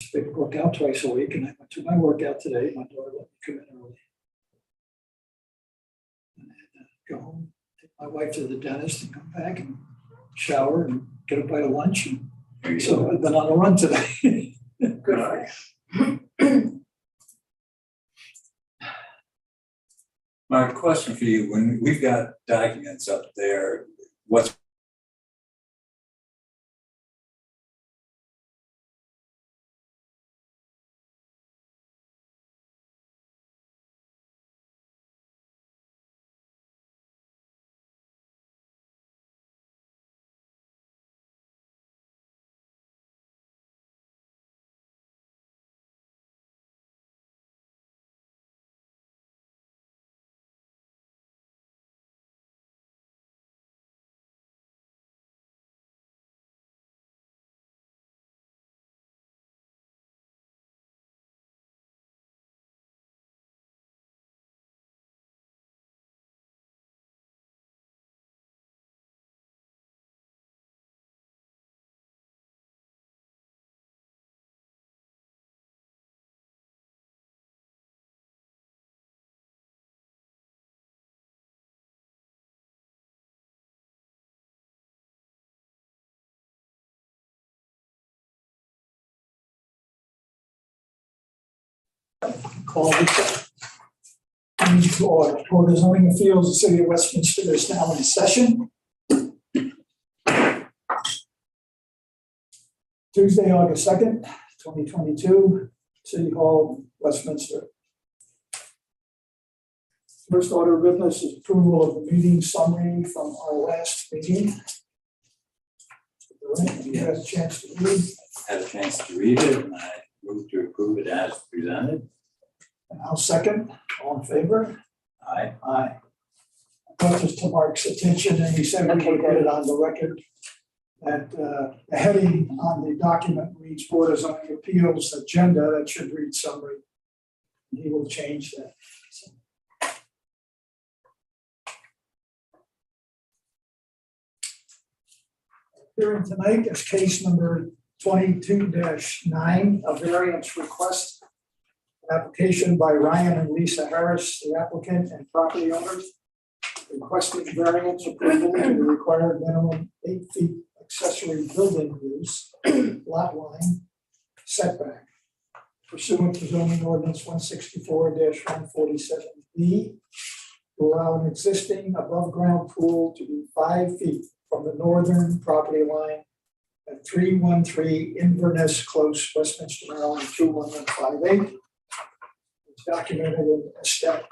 I work out twice a week, and I went to my workout today. My daughter let me come in early. And I had to go home, take my wife to the dentist, and come back and shower and get a bite of lunch. And so I've been on a run today. Good. My question for you: when we've got documents up there, what's Call the meeting to order. Board of Zoning Appeals, the City of Westminster is now in session. Tuesday, August 2nd, 2022, City Hall, Westminster. First order of business is approval of the meeting summary from our last meeting. You had a chance to read. had a chance to read it, and I move to approve it as presented. And I'll second. All in favor? Aye. Aye. I brought this to Mark's attention, and he said we would put it on the record that the heading on the document reads Board of Zoning Appeals agenda. That should read summary. He will change that. So. Hearing tonight is case number 22-9, a variance request. Application by Ryan and Lisa Harris, the applicant and property owners, requesting variance approval to the required minimum 8 feet accessory building use, lot line setback pursuant to zoning ordinance 164-147B to allow an existing above ground pool to be 5 feet from the northern property line at 313 Inverness Close, Westminster, Maryland 21158. It's documented in Estate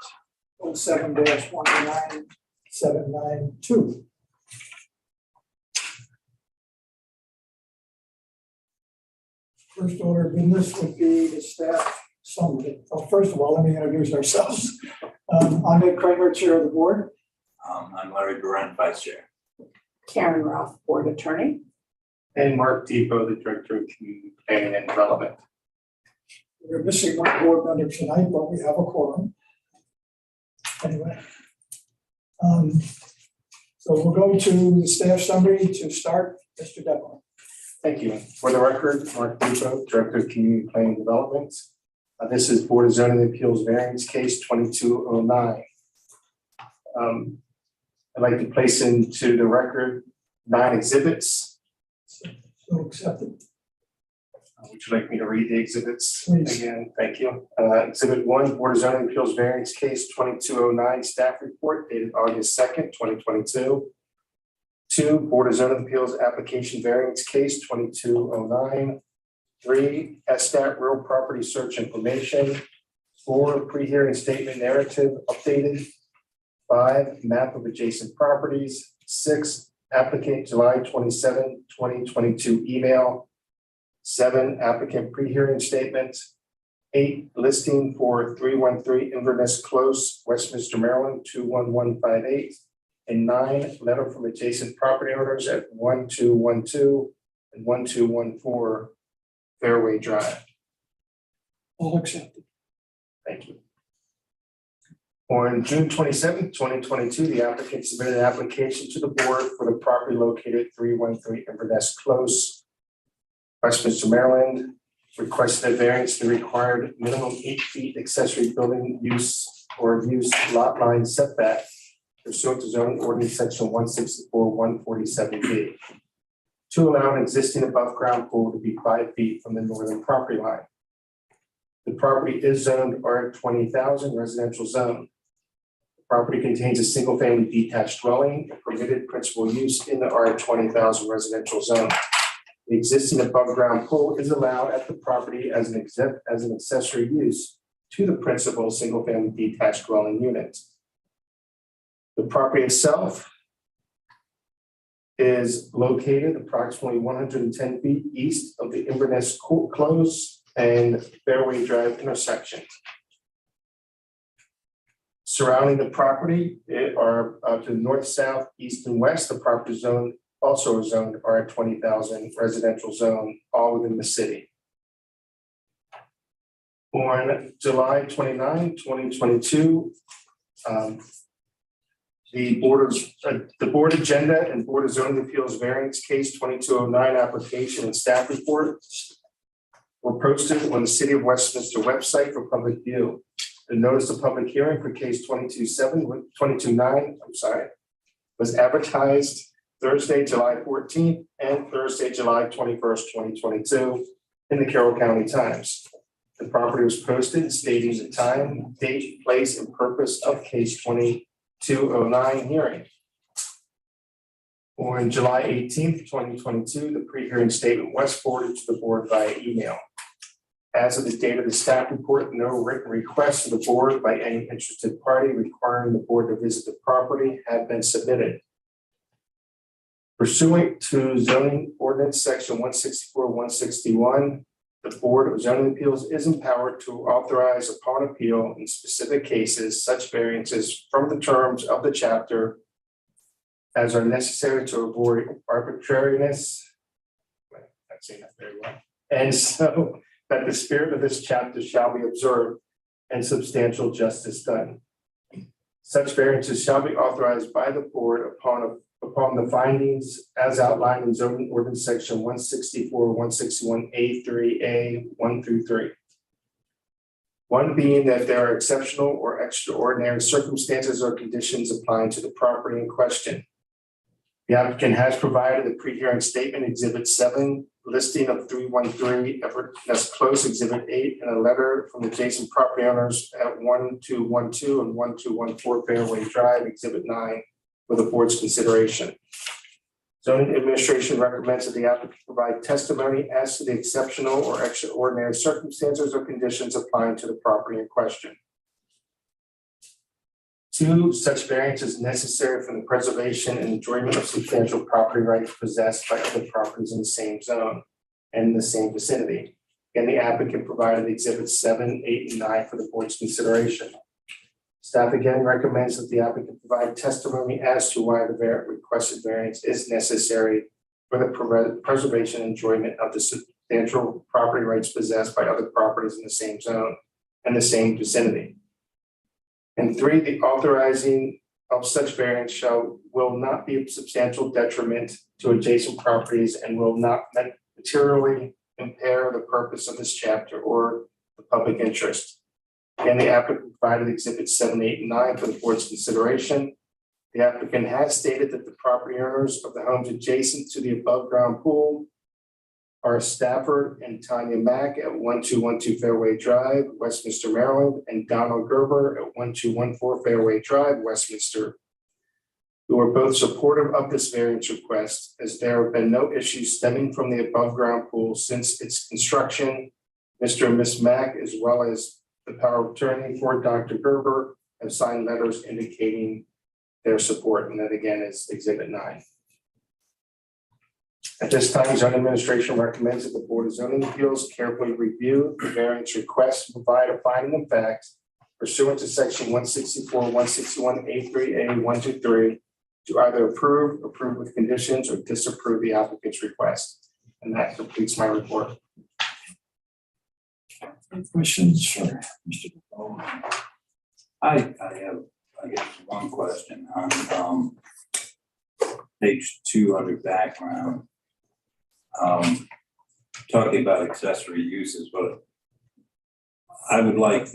07-19792. First order of business would be the staff summary. Well, first of all, let me introduce ourselves. I'm Ed Kramer, Chair of the Board. I'm Larry Duran, Vice Chair. Karen Roth, Board Attorney. And Mark Depot, the Director of Community Planning and Development. We're missing one board member tonight, but we have a quorum. Anyway. So we'll go to the staff summary to start. Mr. Depot. Thank you. For the record, Mark Depot, Director of Community Planning and Development. This is Board of Zoning Appeals Variance Case 2209. I'd like to place into the record 9 exhibits. So accepted. Would you like me to read the exhibits Please. again? Thank you. Exhibit 1, Board of Zoning Appeals Variance Case 2209, Staff Report dated August 2nd, 2022. 2, Board of Zoning Appeals Application Variance Case 2209. 3, SSTAT Real Property Search Information. 4, Pre-hearing Statement Narrative Updated. 5, Map of Adjacent Properties. 6, Applicant July 27, 2022 email. 7, Applicant Pre-hearing Statement. 8, Listing for 313 Inverness Close, Westminster, Maryland 21158. And 9, Letter from Adjacent Property Owners at 1212 and 1214 Fairway Drive. All accepted. Thank you. On June 27, 2022, the applicant submitted an application to the board for the property located at 313 Inverness Close, Westminster, Maryland. requested a variance to the required minimum 8 feet accessory building use or use lot line setback pursuant to zoning ordinance section 164-147B to allow an existing above ground pool to be 5 feet from the northern property line. The property is zoned R20,000 residential zone. The property contains a single family detached dwelling, and permitted principal use in the R20,000 residential zone. The existing above ground pool is allowed at the property as an accessory use to the principal single family detached dwelling unit. The property itself is located approximately 110 feet east of the Inverness Close and Fairway Drive intersection. Surrounding the property are to the north, south, east, and west. The property zone also zoned R20,000 residential zone, all within the city. On July 29, 2022, the board agenda and Board of Zoning Appeals variance case 2209 application and staff report were posted on the City of Westminster website for public view. The notice of public hearing for case 2229 was advertised Thursday, July 14th and Thursday, July 21st, 2022 in the Carroll County Times. The property was posted stating the time, date, place, and purpose of case 2209 hearing. On July 18th, 2022, the pre-hearing statement was forwarded to the board via email. As of the date of the staff report, no written requests to the board by any interested party requiring the board to visit the property have been submitted. Pursuant to zoning ordinance section 164-161, the Board of Zoning Appeals is empowered to authorize upon appeal in specific cases such variances from the terms of the chapter as are necessary to avoid arbitrariness. I'm not saying that very well. And so that the spirit of this chapter shall be observed and substantial justice done. Such variances shall be authorized by the board upon the findings as outlined in zoning ordinance section 164-161A3A 1 through 3. One being that there are exceptional or extraordinary circumstances or conditions applying to the property in question. The applicant has provided a pre-hearing statement, Exhibit 7, listing of 313 Inverness Close, Exhibit 8, and a letter from adjacent property owners at 1212 and 1214 Fairway Drive, Exhibit 9, for the board's consideration. Zoning administration recommends that the applicant provide testimony as to the exceptional or extraordinary circumstances or conditions applying to the property in question. 2, such variance is necessary for the preservation and enjoyment of substantial property rights possessed by other properties in the same zone and in the same vicinity. And the applicant provided exhibits 7, 8, and 9 for the board's consideration. Staff again recommends that the applicant provide testimony as to why the requested variance is necessary for the preservation and enjoyment of the substantial property rights possessed by other properties in the same zone and the same vicinity. And 3, the authorizing of such variance will not be a substantial detriment to adjacent properties and will not materially impair the purpose of this chapter or the public interest. And the applicant provided exhibits 7, 8, and 9 for the board's consideration. The applicant has stated that the property owners of the homes adjacent to the above ground pool are Stafford and Tanya Mack at 1212 Fairway Drive, Westminster, Maryland, and Donald Gerber at 1214 Fairway Drive, Westminster, who are both supportive of this variance request, as there have been no issues stemming from the above ground pool since its construction. Mr. and Ms. Mack, as well as the power of attorney for Dr. Gerber, have signed letters indicating their support, and that again is exhibit 9. At this time, zoning administration recommends that the Board of Zoning Appeals carefully review the variance request and provide a finding of fact pursuant to section 164-161A3A 1 through 3 to either approve with conditions, or disapprove the applicant's request. And that completes my report. Any questions for Mr. Capone? I have, I guess, one question on page 2 under background. talking about accessory uses, but I would like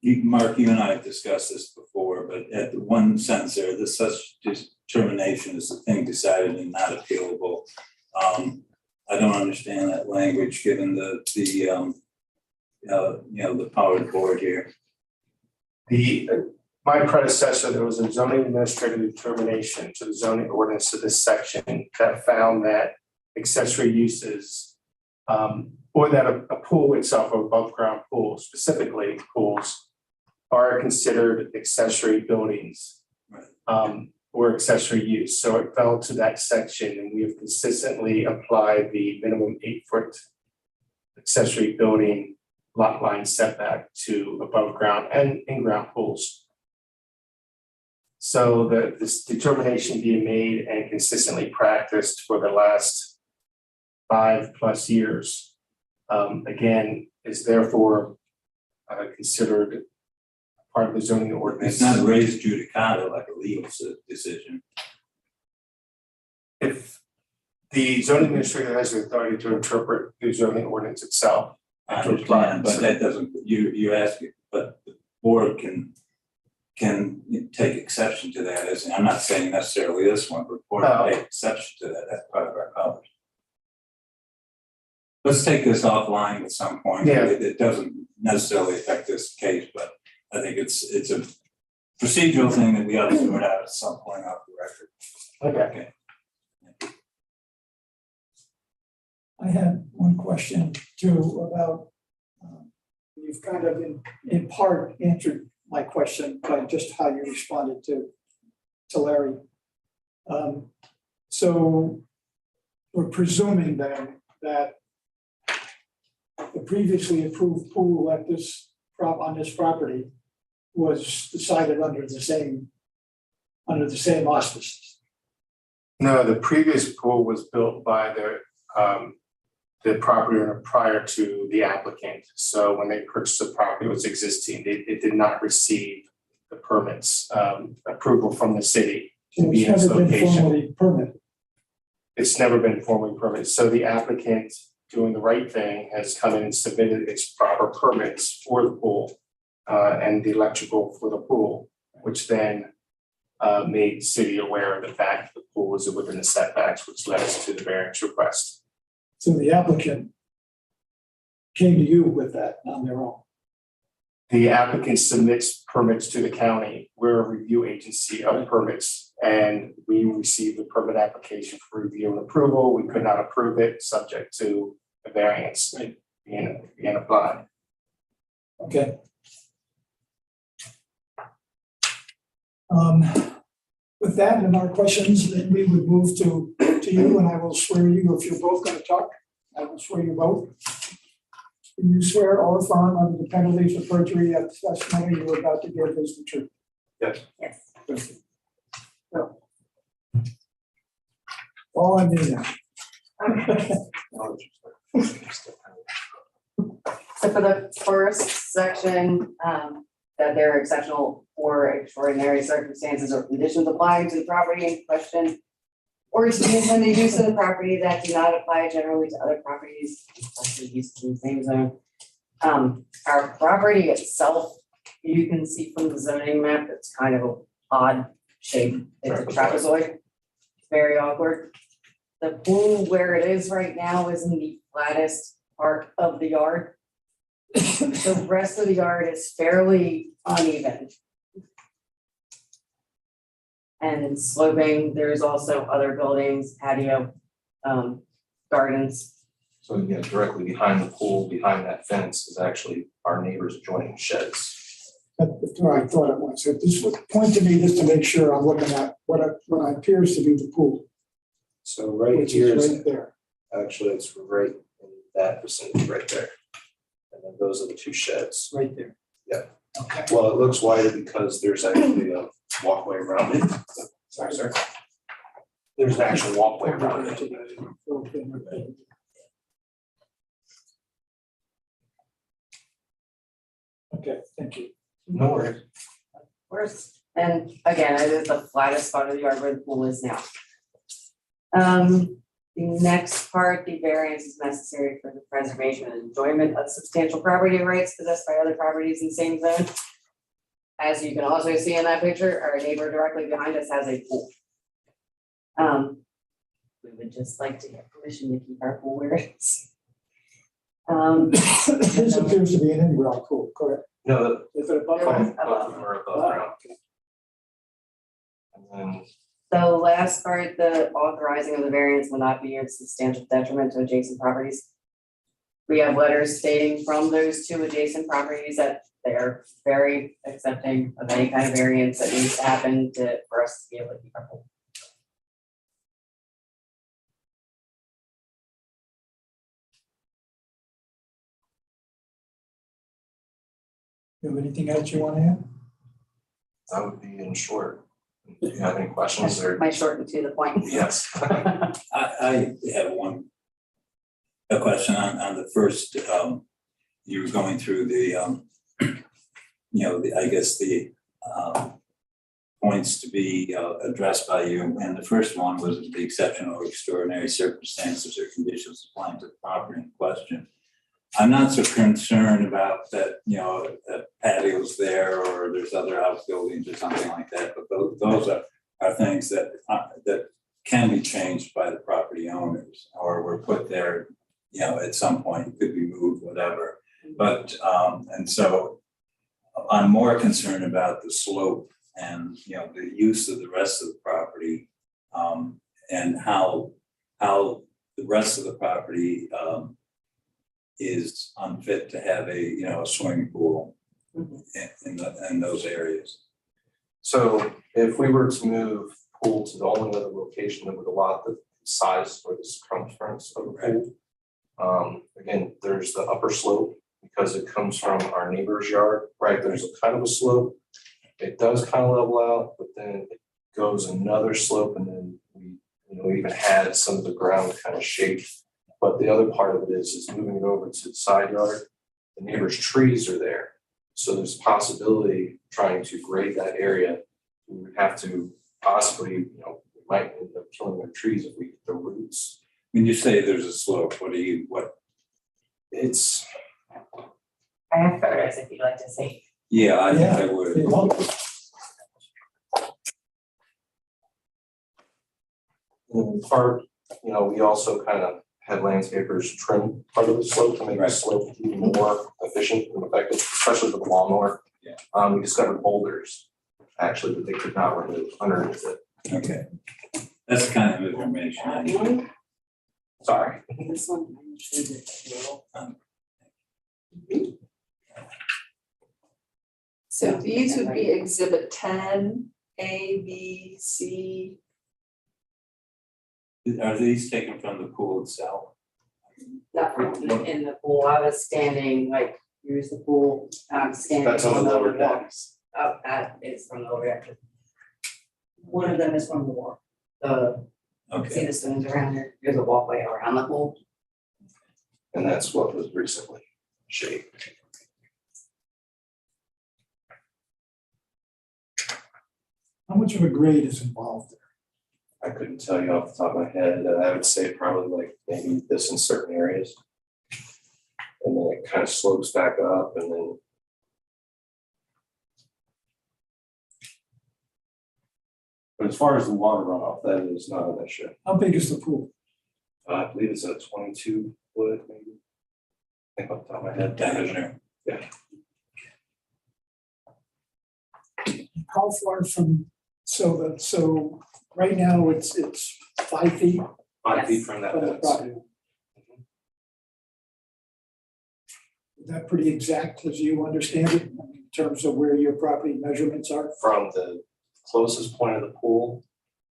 Mark, you and I have discussed this before, but at the one sentence there, this such determination is a thing decided and not appealable. I don't understand that language, given the power of the board here. My predecessor, there was a zoning administrative determination to the zoning ordinance of this section that found that accessory uses, or that a pool itself, or above ground pool, specifically pools, are considered accessory buildings, or accessory use. So it fell to that section, and we have consistently applied the minimum 8-foot accessory building lot line setback to above ground and in-ground pools. So this determination being made and consistently practiced for the last 5+ years, again, is therefore considered part of the zoning ordinance. It's not raised judicata like a legal decision. If the zoning administrator has the authority to interpret the zoning ordinance itself. I understand, but that doesn't, you ask it, but the board can take exception to that, as I'm not saying necessarily this one, but the board can take exception to that, that's part of our powers. Let's take this offline at some point. Yeah. It doesn't necessarily affect this case, but I think it's a procedural thing that we ought to sort out at some point off the record. Okay. I had one question too about, you've kind of in part answered my question by just how you responded to Larry. So we're presuming then that the previously approved pool at on this property was decided under the same auspices. No, the previous pool was built by the property owner prior to the applicant. So when they purchased the property, it was existing. It did not receive the permits, approval from the city to be in its It's never been location. formally permitted. It's never been formally permitted. So the applicant, doing the right thing, has come in and submitted its proper permits for the pool and the electrical for the pool, which then made city aware of the fact that the pool was within the setbacks, which led us to the variance request. So the applicant came to you with that on their own. The applicant submits permits to the county. We're a review agency of permits, and we received the permit application for review and approval. We could not approve it, subject to a variance being applied. Okay. With that and our questions, then we would move to you, and I will swear you, if you're both going to talk, I will swear you both. Do you swear or affirm under the penalties of perjury that the testimony you are about to give is the truth? Yes. Yes. Thank you. Well, all I need now. So for the first section, that there are exceptional or extraordinary circumstances or conditions applying to the property in question, or to the intended use of the property that do not apply generally to other properties, especially used in the same zone. Our property itself, you can see from the zoning map, it's kind of an odd shape. It's a trapezoid, very awkward. The pool where it is right now is in the flattest part of the yard. The rest of the yard is fairly uneven and sloping. There's also other buildings, patio, gardens. So again, directly behind the pool, behind that fence is actually our neighbor's adjoining sheds. That's what I thought it was. So this would point to me just to make sure I'm looking at what appears to be the pool, So right which here is is, right there. actually it's right in that vicinity right there. And then those are the two sheds. Right there. Yeah. Okay. Well, it looks wider because there's actually a walkway around it. Sorry, sir. There's an actual walkway around it. Okay, thank you. No worries. Worse. And again, it is the flattest spot of the yard where the pool is now. The next part, the variance is necessary for the preservation and enjoyment of substantial property rights possessed by other properties in the same zone. As you can also see in that picture, our neighbor directly behind us has a pool. We would just like to get permission to keep our pool where it is. This appears to be an in-ground pool, correct? No, Is it above There ground? was- both of them are above ground. And then The last part, the authorizing of the variance will not be of substantial detriment to adjacent properties. We have letters stating from those two adjacent properties that they're very accepting of any kind of variance that needs to happen for us to be able to keep our pool. You have anything else you want to add? that would be in short. Do you have any questions or? My short and to the point. Yes. I have a question on the first, you were going through the, I guess the points to be addressed by you, and the first one was the exceptional or extraordinary circumstances or conditions applying to the property in question. I'm not so concerned about that, that patios there or there's other outbuildings or something like that, but those are things that can be changed by the property owners or were put there, at some point, could be moved, whatever. But, and so I'm more concerned about the slope and, the use of the rest of the property, and how the rest of the property, is unfit to have a swimming pool in those areas. So if we were to move pool to the only other location that would allot the size or the circumference of the pool. Again, there's the upper slope because it comes from our neighbor's yard, right? There's a kind of a slope. It does kind of level out, but then it goes another slope and then we even had some of the ground kind of shake. But the other part of it is moving it over to the side yard. The neighbor's trees are there. So there's a possibility trying to grade that area. We would have to possibly, we might end up killing their trees if we get the roots. When you say there's a slope, what? It's, I have photos if you'd like to see. Yeah, I think Yeah. I would. in part, we also kind of had landscapers trim part of the slope to make the Right. slope even more efficient and effective, especially with the lawnmower. Yeah. We discovered boulders, actually, that they could not remove underneath it. Okay. That's the kind of information I need. Sorry. This one, I'm sure that So these would be exhibit 10, A, B, C. Are these taken from the pool itself? not from in the pool, I was standing, here's the pool, I'm standing. That's on the lower wall. deck. Oh, that is from the lower deck. One of them is from the wall, see Okay, the stones around there, there's a walkway around the pool. And that's what was recently shaped. How much of a grade is involved there? I couldn't tell you off the top of my head. I would say probably maybe this in certain areas. And then it kind of slopes back up and then. But as far as the water runoff, that is not an issue. How big is the pool? I believe it's a 22 foot maybe. I think off the top of my head. down in there. How far from, so right now it's 5 feet 5 feet Yes. from that from the fence. property. Is that pretty exact as you understand it, in terms of where your property measurements are? From the closest point of the pool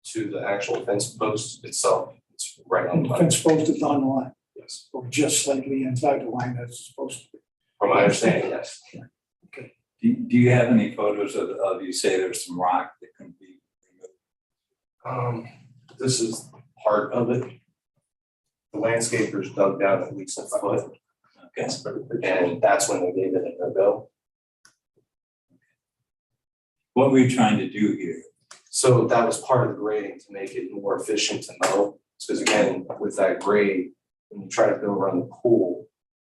to the actual fence post itself, it's right on And the the line. fence post is on the line, Yes. or just slightly inside the line as it's supposed to be. From my understanding, yes. Do you have any photos of you say there's some rock that can be removed? This is part of it. The landscapers dug down at least a foot, Okay, and that's when they gave it a no-go. what were you trying to do here? So that was part of the grading to make it more efficient to mow. Because again, with that grade, when you try to go around the pool,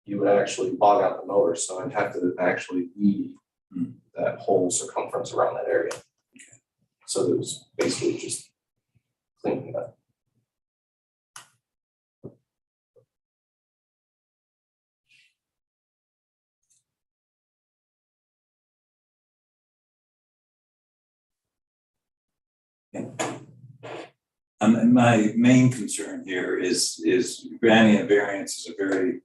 you would actually bog out the mower, so I'd have to actually weed that whole circumference around that area. So it was basically just cleaning it up. And my main concern here is granting a variance is a very,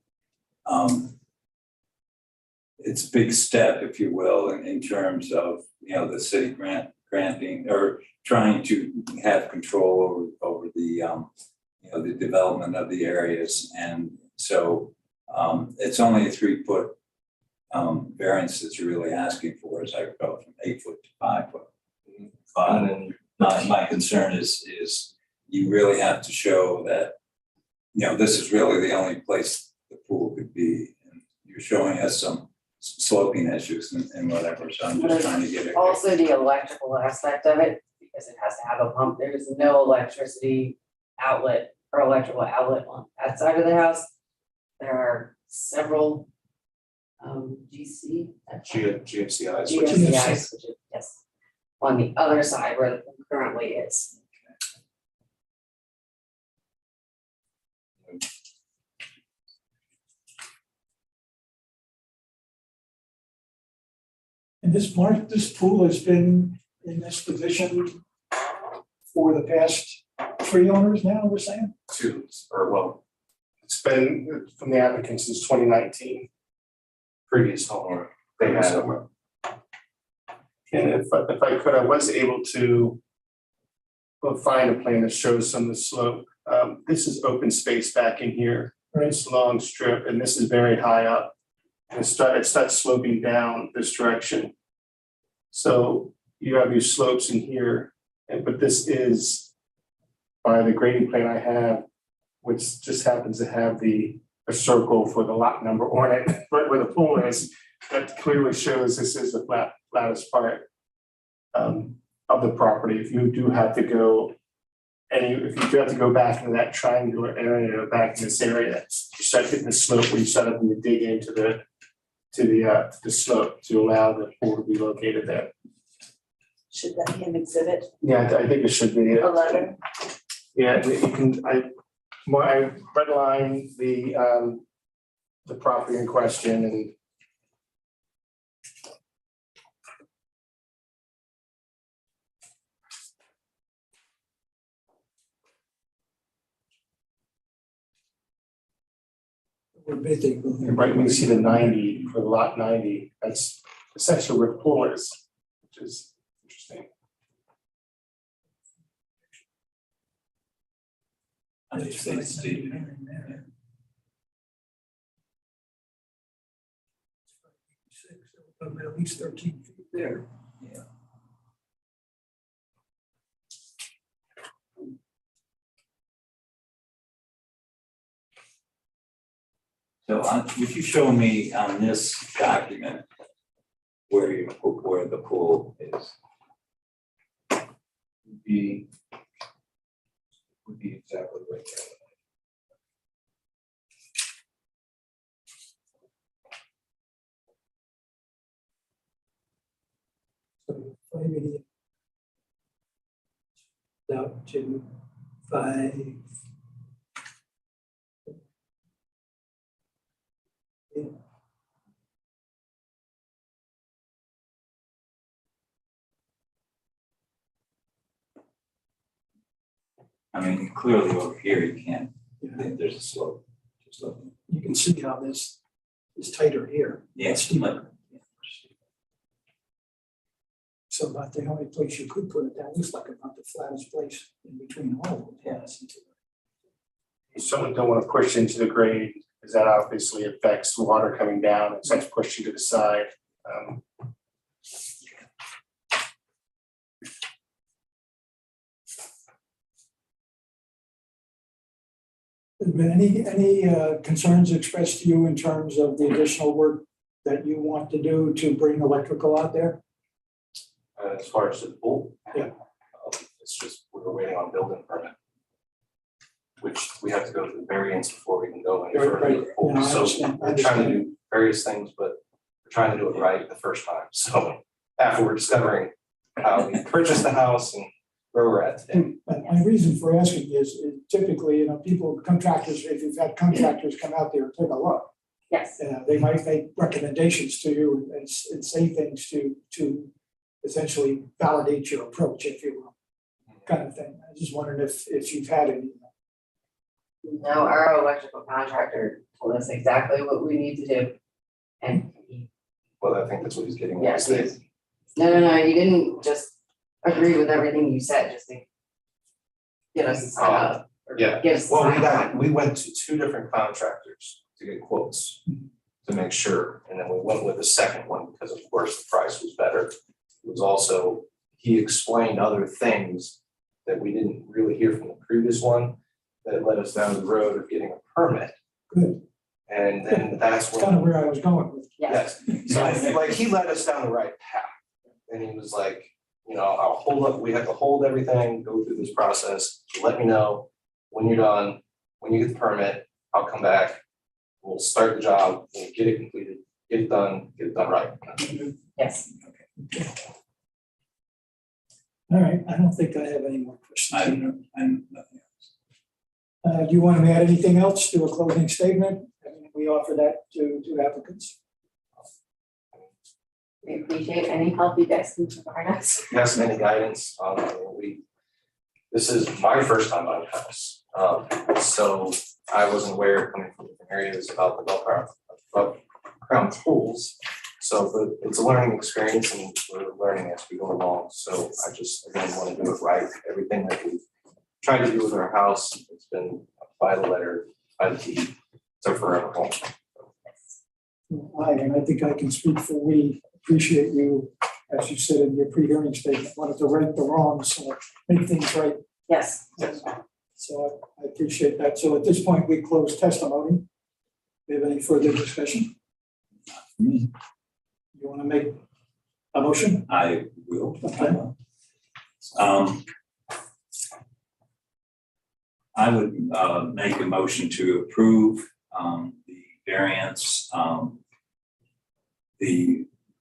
it's a big step, if you will, in terms of, you know, the city granting or trying to have control over the, you know, the development of the areas. And so it's only a 3-foot variance that you're really asking for, as I go from 8 foot to 5 foot. And then My concern is you really have to show that, you know, this is really the only place the pool could be. And you're showing us some sloping issues and whatever, so I'm just trying to get it. Also the electrical aspect of it, because it has to have a pump, there is no electricity outlet or electrical outlet on that side of the house. There are several GFCIs, which GFCIs, which is, yes, on the other side where the pool currently is. And this pool has been in this position for the past 3 owners now, we're saying? It's been from the applicant since 2019. previous homeowner, They had somewhere. And if I could, I was able to find a plan that shows some of the slope. This is open space back in here, right? It's a long strip, and this is very high up. And it starts sloping down this direction. So you have your slopes in here, but this is by the grading plan I have, which just happens to have a circle for the lot number on it, right where the pool is. That clearly shows this is the flattest part of the property. If you do have to go, if you do have to go back into that triangular area, back in this area, you start hitting the slope where you start having to dig into the slope to allow the pool to be located there. Should that be an exhibit? Yeah, I think it should be. 11. Yeah, you can, I redline the property in question and We're basically. right when you see the 90 for lot 90, that's essentially where the pool is, which is interesting. I just think it's deep. At least 13 feet there. Yeah. So would you show me on this document where the pool is? would be exactly right there. So maybe out to 5. Yeah. I mean, clearly over here, you can't, Yeah. there's a slope, just looking. You can see how this is tighter here. Yeah, It's steeper. So about the only place you could put it, that looks like about the flattest place in between all of them. Yes. You certainly don't want to push into the grade, because that obviously affects the water coming down and starts pushing to the side. Has been any concerns expressed to you in terms of the additional work that you want to do to bring electrical out there? As far as the pool. Yeah. It's just, we're waiting on building permit. which we have to go through variance before we can go any further Right, with the pool. no, I So understand, I we're trying to understand. do various things, but we're trying to do it right the first time. So after we're discovering how we purchased the house and where we're at today. But my reason for asking is typically, contractors, if you've had contractors come out there and take a look, Yes, they might make recommendations to you and say things to essentially validate your approach, if you will, kind of thing. I just wondered if you've had any. no, our electrical contractor told us exactly what we need to do. And Well, I think that's what he's getting at. yes, no, you didn't just agree with everything you said, just to get us set up. Or Yeah. get us. Well, we went to 2 different contractors to get quotes to make sure, and then we went with the second one because of course the price was better. It was also, he explained other things that we didn't really hear from the previous one that led us down the road of getting a permit. Good, And then that's that's kind of when, where I was going with. Yes, so like he led us down the right path. And he was like, I'll hold up, we have to hold everything, go through this process, let me know when you're done, when you get the permit, I'll come back. We'll start the job, we'll get it completed, get it done right. yes. All right, I don't think I have any more questions. I don't know, and nothing else. Do you want to add anything else to a closing statement? I mean, we offer that to applicants. We appreciate any help you guys can provide us. Has any guidance, this is my first time buying a house. So I wasn't aware coming from different areas about the above ground pools. So, but it's a learning experience and we're learning as we go along. So I just, again, want to do it right. Everything that we've tried to do with our house, it's been by the letter, by the deed, so forever home. And I think I can speak for we appreciate you, as you said in your pre-hearing statement, wanted to right the wrongs, make things right. Yes. So I appreciate that. So at this point, we close testimony. Do we have any further discussion? You want to make a motion? I will. Okay. I would make a motion to approve the variance,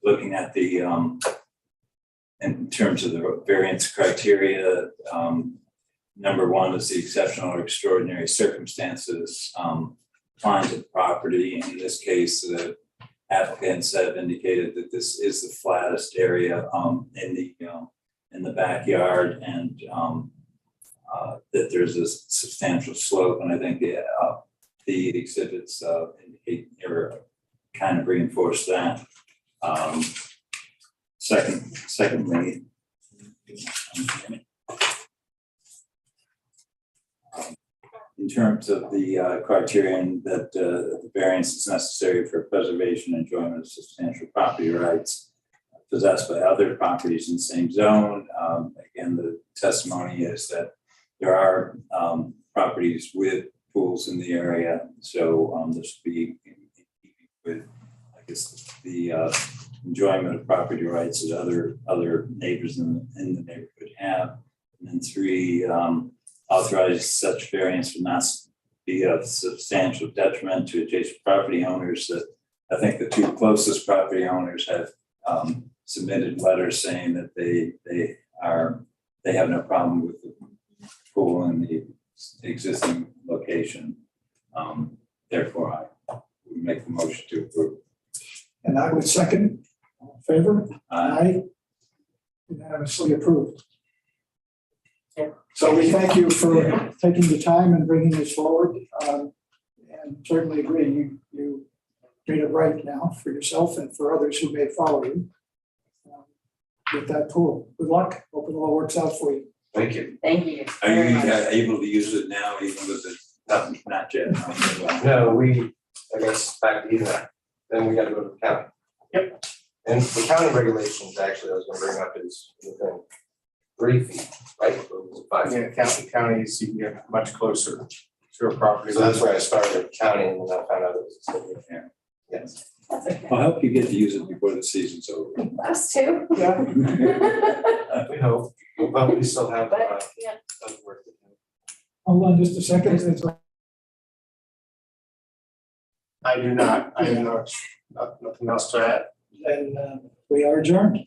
looking at the in terms of the variance criteria, number 1 is the exceptional or extraordinary circumstances applying to the property. In this case, the applicants have indicated that this is the flattest area in the backyard, and that there's a substantial slope. And I think the exhibits indicate or kind of reinforce that. Secondly, in terms of the criterion that the variance is necessary for preservation and enjoyment of substantial property rights possessed by other properties in the same zone. Again, the testimony is that there are properties with pools in the area, so this would be in keeping with, I guess, the enjoyment of property rights that other neighbors in the neighborhood have. And then 3, authorize such variance would not be of substantial detriment to adjacent property owners. That I think the 2 closest property owners have submitted letters saying that they have no problem with the pool in the existing location. Therefore, I would make the motion to approve. And I would second. All in favor? Aye. Unanimously approved. So we thank you for taking the time and bringing this forward. And certainly agree, you made it right now for yourself and for others who may follow you with that pool. Good luck. Hope it all works out for you. Thank you. Thank you. Are you very much. able to use it now, even with the not yet? No, I guess back to you now. Then we gotta go to the county. Yep. And the county regulations, actually, I was gonna bring up is within 3 feet, right? Or was it 5? Yeah, counties, you can get much closer to a property. So that's where I started at county and then I found out it was a city. Yeah. Yes. That's okay. I'll help you get to use it before the season's over. Us too. We hope, but we still have But, yeah, other work to do. Hold on just a second. I do not, I have nothing else to add. And we are adjourned.